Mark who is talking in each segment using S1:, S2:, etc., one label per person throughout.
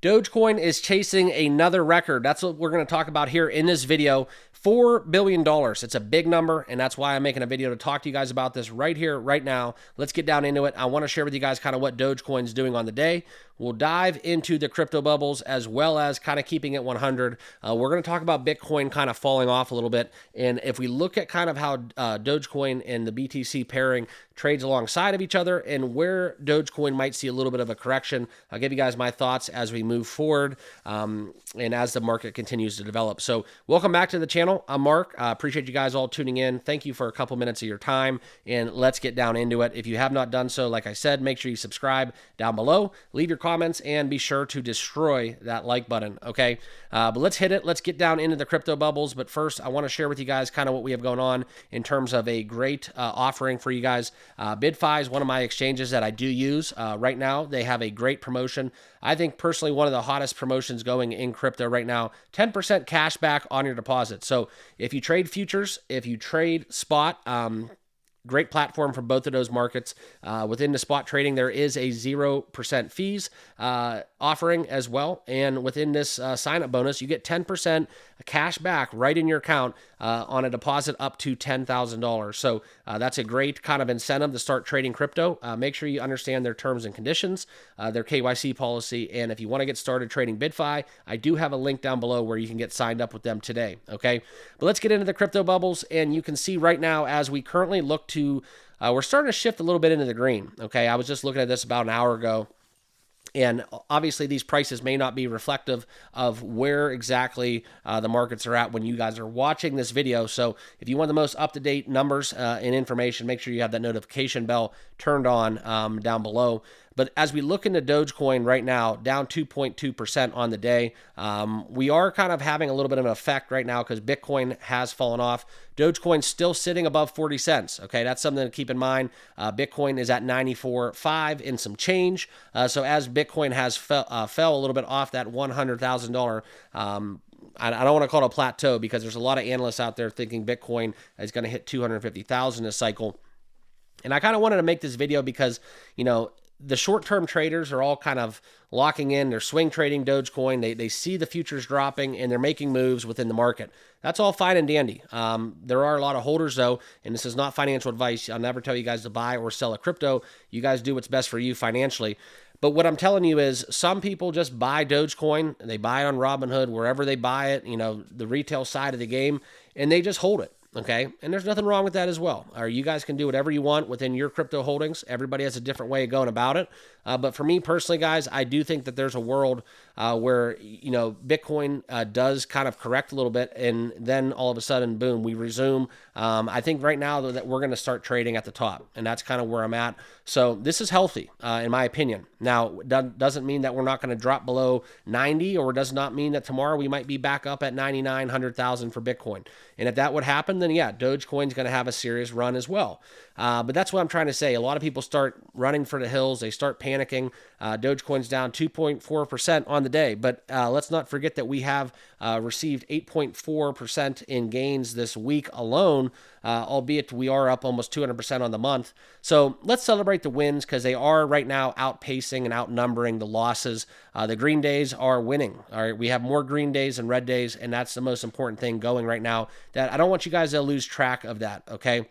S1: Dogecoin is chasing another record. That's what we're going to talk about here in this video. $4 billion. It's a big number, and that's why I'm making a video to talk to you guys about this right here, right now. Let's get down into it. I want to share with you guys kind of what Dogecoin is doing on the day. We'll dive into the crypto bubbles as well as kind of keeping it 100. We're going to talk about Bitcoin kind of falling off a little bit. And if we look at kind of how Dogecoin and the BTC pairing trades alongside of each other and where Dogecoin might see a little bit of a correction, I'll give you guys my thoughts as we move forward and as the market continues to develop. So welcome back to the channel. I'm Mark. Appreciate you guys all tuning in. Thank you for a couple minutes of your time, and let's get down into it. If you have not done so, like I said, make sure you subscribe down below, leave your comments, and be sure to destroy that like button, okay? But let's hit it. Let's get down into the crypto bubbles. But first, I want to share with you guys kind of what we have going on in terms of a great offering for you guys. BYDFI is one of my exchanges that I do use right now. They have a great promotion. I think personally one of the hottest promotions going in crypto right now, 10% cash back on your deposit. So if you trade futures, if you trade spot, great platform for both of those markets. Within the spot trading, there is a 0% fees offering as well. And within this sign-up bonus, you get 10% cash back right in your account on a deposit up to $10,000. So that's a great kind of incentive to start trading crypto. Make sure you understand their terms and conditions, their KYC policy. And if you want to get started trading BYDFI, I do have a link down below where you can get signed up with them today. Okay, but let's get into the crypto bubbles. And you can see right now, as we currently look to, we're starting to shift a little bit into the green. Okay, I was just looking at this about an hour ago. And obviously, these prices may not be reflective of where exactly the markets are at when you guys are watching this video. So if you want the most up-to-date numbers and information, make sure you have that notification bell turned on down below. But as we look into Dogecoin right now, down 2.2% on the day, we are kind of having a little bit of an effect right now because Bitcoin has fallen off. Dogecoin's still sitting above 40 cents. Okay, that's something to keep in mind. Bitcoin is at 94.5 and some change. So as Bitcoin has fell a little bit off that $100,000, I don't want to call it a plateau because there's a lot of analysts out there thinking Bitcoin is going to hit 250,000 this cycle. And I kind of wanted to make this video because, you know, the short-term traders are all kind of locking in. They're swing trading Dogecoin. They see the futures dropping, and they're making moves within the market. That's all fine and dandy. There are a lot of holders, though, and this is not financial advice. I'll never tell you guys to buy or sell a crypto. You guys do what's best for you financially. But what I'm telling you is some people just buy Dogecoin. And they buy it on Robinhood, wherever they buy it, you know, the retail side of the game, and they just hold it. Okay, and there's nothing wrong with that as well. Or you guys can do whatever you want within your crypto holdings. Everybody has a different way of going about it. But for me personally, guys, I do think that there's a world where, you know, Bitcoin does kind of correct a little bit, and then all of a sudden, boom, we resume. I think right now that we're going to start trading at the top, and that's kind of where I'm at. So this is healthy, in my opinion. Now, doesn't mean that we're not going to drop below 90, or does not mean that tomorrow we might be back up at 99, 100,000 for Bitcoin. And if that would happen, then yeah, Dogecoin's going to have a serious run as well. But that's what I'm trying to say. A lot of people start running for the hills. They start panicking. Dogecoin's down 2.4% on the day. But let's not forget that we have received 8.4% in gains this week alone, albeit we are up almost 200% on the month. So let's celebrate the wins because they are right now outpacing and outnumbering the losses. The green days are winning. All right, we have more green days than red days, and that's the most important thing going right now. That I don't want you guys to lose track of that, okay?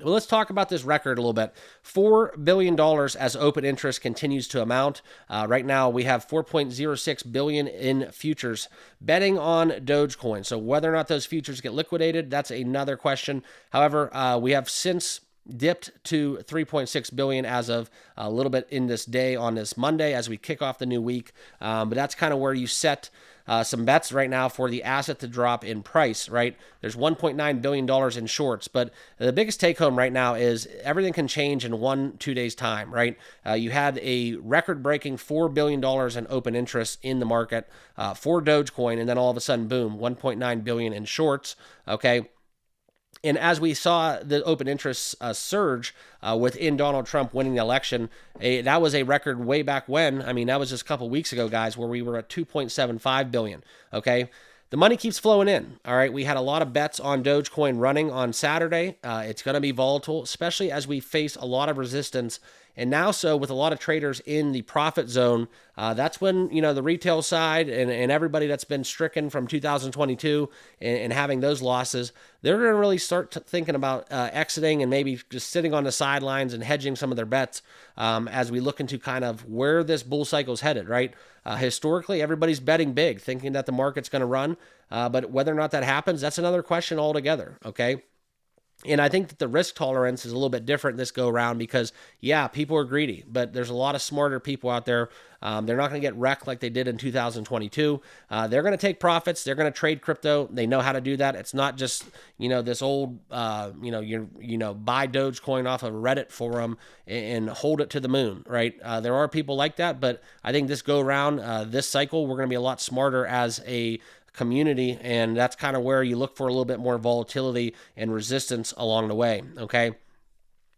S1: Well, let's talk about this record a little bit. $4 billion as open interest continues to amount. Right now, we have $4.06 billion in futures betting on Dogecoin. So whether or not those futures get liquidated, that's another question. However, we have since dipped to $3.6 billion as of a little bit in this day on this Monday as we kick off the new week. But that's kind of where you set some bets right now for the asset to drop in price, right? There's $1.9 billion in shorts, but the biggest take home right now is everything can change in 1-2 days time, right? You had a record breaking $4 billion in open interest in the market for Dogecoin, and then all of a sudden, boom, $1.9 billion in shorts, okay? And as we saw the open interest surge within Donald Trump winning the election, that was a record way back when. I mean, that was just a couple weeks ago, guys, where we were at $2.75 billion, okay? The money keeps flowing in, all right? We had a lot of bets on Dogecoin running on Saturday. It's going to be volatile, especially as we face a lot of resistance And now, so with a lot of traders in the profit zone, that's when, the retail side and everybody that's been stricken from 2022 and having those losses, they're going to really start thinking about exiting and maybe just sitting on the sidelines and hedging some of their bets as we look into kind of where this bull cycle is headed, right? Historically, everybody's betting big, thinking that the market's going to run. But whether or not that happens, that's another question altogether, okay? And I think that the risk tolerance is a little bit different this go around because, yeah, people are greedy, but there's a lot of smarter people out there. They're not going to get wrecked like they did in 2022. They're going to take profits. They're going to trade crypto. They know how to do that. It's not just, this old, buy Dogecoin off of a Reddit forum and hold it to the moon, right? There are people like that, but I think this go around, this cycle, we're going to be a lot smarter as a community, and that's kind of where you look for a little bit more volatility and resistance along the way, okay?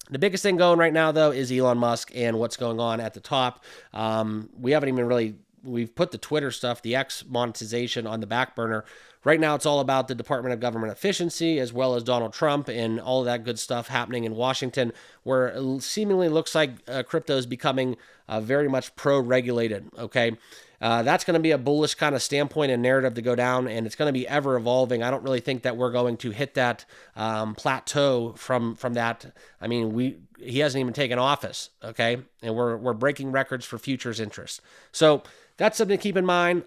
S1: The biggest thing going right now, though, is Elon Musk and what's going on at the top. We haven't even really, we've put the Twitter stuff, the X monetization on the back burner. Right now, it's all about the Department of Government Efficiency as well as Donald Trump and all of that good stuff happening in Washington, where it seemingly looks like crypto is becoming very much pro-regulated, okay? That's going to be a bullish kind of standpoint and narrative to go down, and it's going to be ever evolving. I don't really think that we're going to hit that plateau from that. I mean, he hasn't even taken office, okay? And we're breaking records for futures interest. So that's something to keep in mind.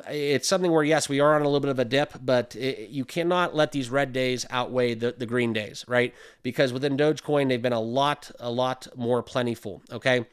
S1: It's something where, yes, we are on a little bit of a dip, but you cannot let these red days outweigh the green days, right? Because within Dogecoin, they've been a lot more plentiful, okay?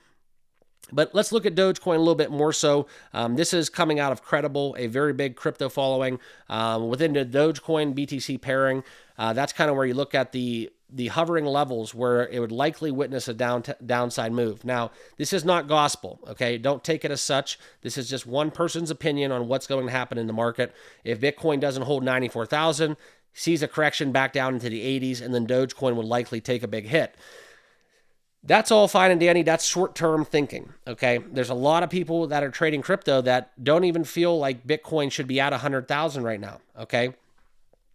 S1: But let's look at Dogecoin a little bit more so. This is coming out of Credible, a very big crypto following. Within the Dogecoin BTC pairing, that's kind of where you look at the hovering levels where it would likely witness a downside move. Now, this is not gospel, okay? Don't take it as such. This is just one person's opinion on what's going to happen in the market. If Bitcoin doesn't hold 94,000, sees a correction back down into the 80s, and then Dogecoin would likely take a big hit. That's all fine and dandy. That's short-term thinking, okay? There's a lot of people that are trading crypto that don't even feel like Bitcoin should be at 100,000 right now, okay?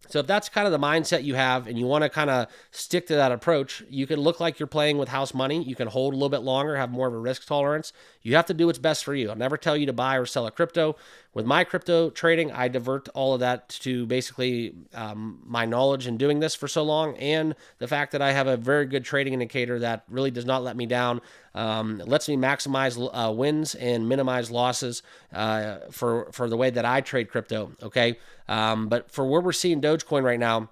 S1: So if that's kind of the mindset you have and you want to kind of stick to that approach, you can look like you're playing with house money. You can hold a little bit longer, have more of a risk tolerance. You have to do what's best for you. I'll never tell you to buy or sell a crypto. With my crypto trading, I divert all of that to basically my knowledge in doing this for so long, and the fact that I have a very good trading indicator that really does not let me down. It lets me maximize wins and minimize losses for the way that I trade crypto, okay? But for where we're seeing Dogecoin right now,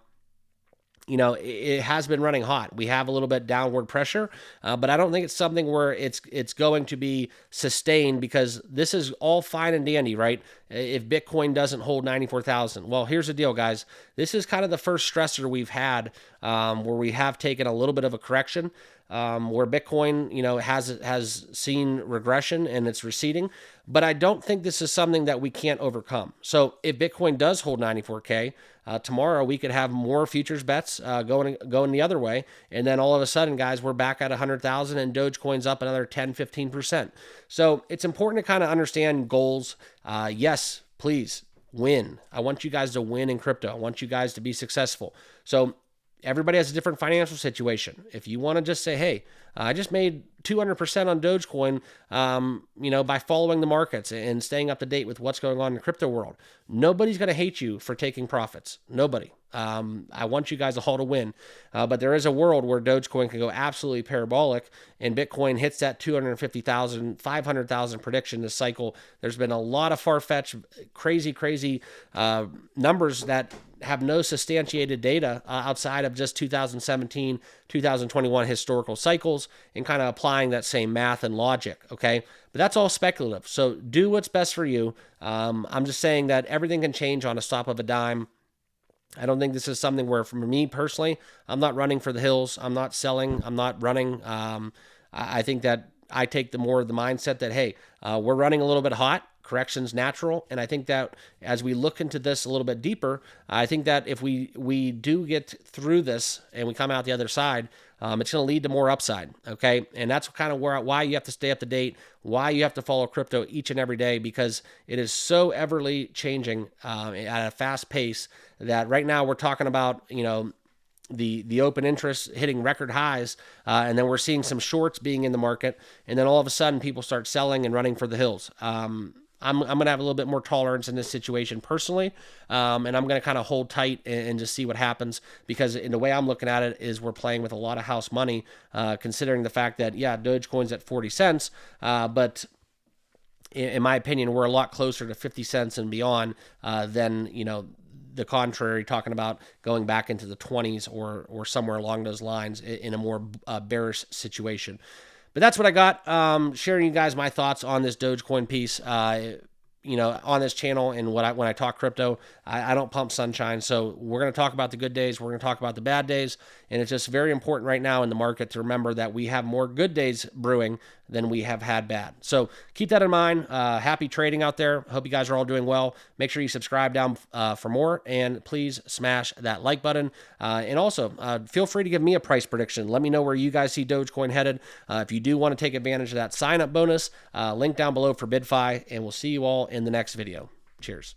S1: it has been running hot. We have a little bit downward pressure, but I don't think it's something where it's going to be sustained, because this is all fine and dandy, right? If Bitcoin doesn't hold 94,000. Well, here's the deal, guys. This is kind of the first stressor we've had where we have taken a little bit of a correction, where Bitcoin, has seen regression and it's receding. But I don't think this is something that we can't overcome. So if Bitcoin does hold 94K, tomorrow we could have more futures bets going the other way. And then all of a sudden, guys, we're back at 100,000 and Dogecoin's up another 10, 15%. So it's important to kind of understand goals. Yes, please win. I want you guys to win in crypto. I want you guys to be successful. So everybody has a different financial situation. If you want to just say, hey, I just made 200% on Dogecoin, by following the markets and staying up to date with what's going on in the crypto world, nobody's going to hate you for taking profits. Nobody. I want you guys all to win. But there is a world where Dogecoin can go absolutely parabolic and Bitcoin hits that 250,000, 500,000 prediction this cycle. There's been a lot of far-fetched, crazy numbers that have no substantiated data outside of just 2017, 2021 historical cycles, and kind of applying that same math and logic, okay? But that's all speculative. So do what's best for you. I'm just saying that everything can change on a stop of a dime. I don't think this is something where, for me personally, I'm not running for the hills. I'm not selling. I'm not running. I think that I take the mindset that, hey, we're running a little bit hot. Correction's natural. And I think that as we look into this a little bit deeper, I think that if we do get through this and we come out the other side, it's going to lead to more upside, okay? And that's kind of why you have to stay up to date, why you have to follow crypto each and every day, because it is so everly changing at a fast pace that right now we're talking about, the open interest hitting record highs, and then we're seeing some shorts being in the market, and then all of a sudden people start selling and running for the hills. I'm going to have a little bit more tolerance in this situation personally, and I'm going to kind of hold tight and just see what happens, because in the way I'm looking at it is we're playing with a lot of house money, considering the fact that, yeah, Dogecoin's at 40 cents, but in my opinion, we're a lot closer to 50 cents and beyond than, the contrary, talking about going back into the 20s or somewhere along those lines in a more bearish situation. But that's what I got. Sharing you guys my thoughts on this Dogecoin piece. On this channel, and when I talk crypto, I don't pump sunshine. So we're going to talk about the good days. We're going to talk about the bad days. And it's just very important right now in the market to remember that we have more good days brewing than we have had bad. So keep that in mind. Happy trading out there. Hope you guys are all doing well. Make sure you subscribe down for more, and please smash that like button. And also, feel free to give me a price prediction. Let me know where you guys see Dogecoin headed. If you do want to take advantage of that sign-up bonus, link down below for BYDFI, and we'll see you all in the next video. Cheers.